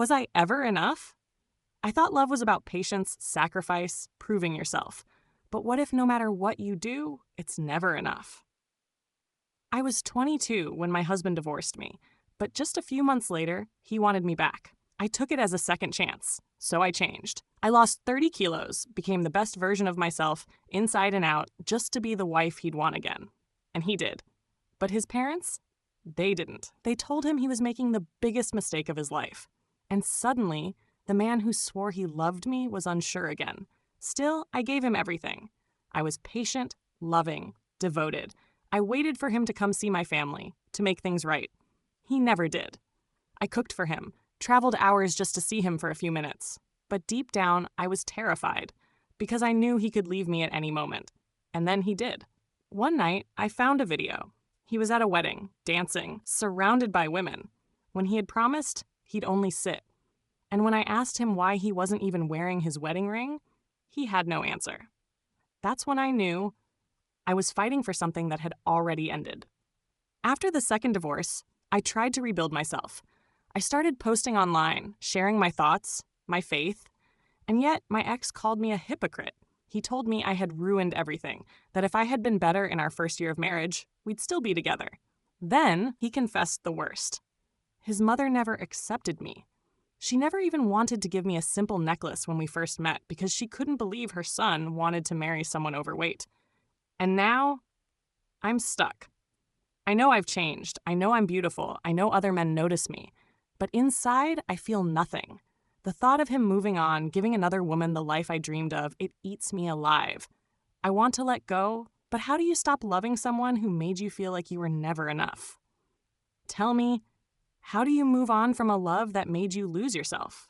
Was I ever enough? I thought love was about patience, sacrifice, proving yourself. But what if no matter what you do, it's never enough? I was 22 when my husband divorced me, but just a few months later, he wanted me back. I took it as a second chance, so I changed. I lost 30 kilos, became the best version of myself, inside and out, just to be the wife he'd want again. And he did. But his parents? They didn't. They told him he was making the biggest mistake of his life. And suddenly, the man who swore he loved me was unsure again. Still, I gave him everything. I was patient, loving, devoted. I waited for him to come see my family, to make things right. He never did. I cooked for him, traveled hours just to see him for a few minutes. But deep down, I was terrified, because I knew he could leave me at any moment. And then he did. One night, I found a video. He was at a wedding, dancing, surrounded by women. When he had promised, he'd only sit. And when I asked him why he wasn't even wearing his wedding ring, he had no answer. That's when I knew I was fighting for something that had already ended. After the second divorce, I tried to rebuild myself. I started posting online, sharing my thoughts, my faith, and yet my ex called me a hypocrite. He told me I had ruined everything, that if I had been better in our first year of marriage, we'd still be together. Then he confessed the worst. His mother never accepted me. She never even wanted to give me a simple necklace when we first met because she couldn't believe her son wanted to marry someone overweight. And now, I'm stuck. I know I've changed. I know I'm beautiful. I know other men notice me. But inside, I feel nothing. The thought of him moving on, giving another woman the life I dreamed of, it eats me alive. I want to let go, but how do you stop loving someone who made you feel like you were never enough? Tell me, how do you move on from a love that made you lose yourself?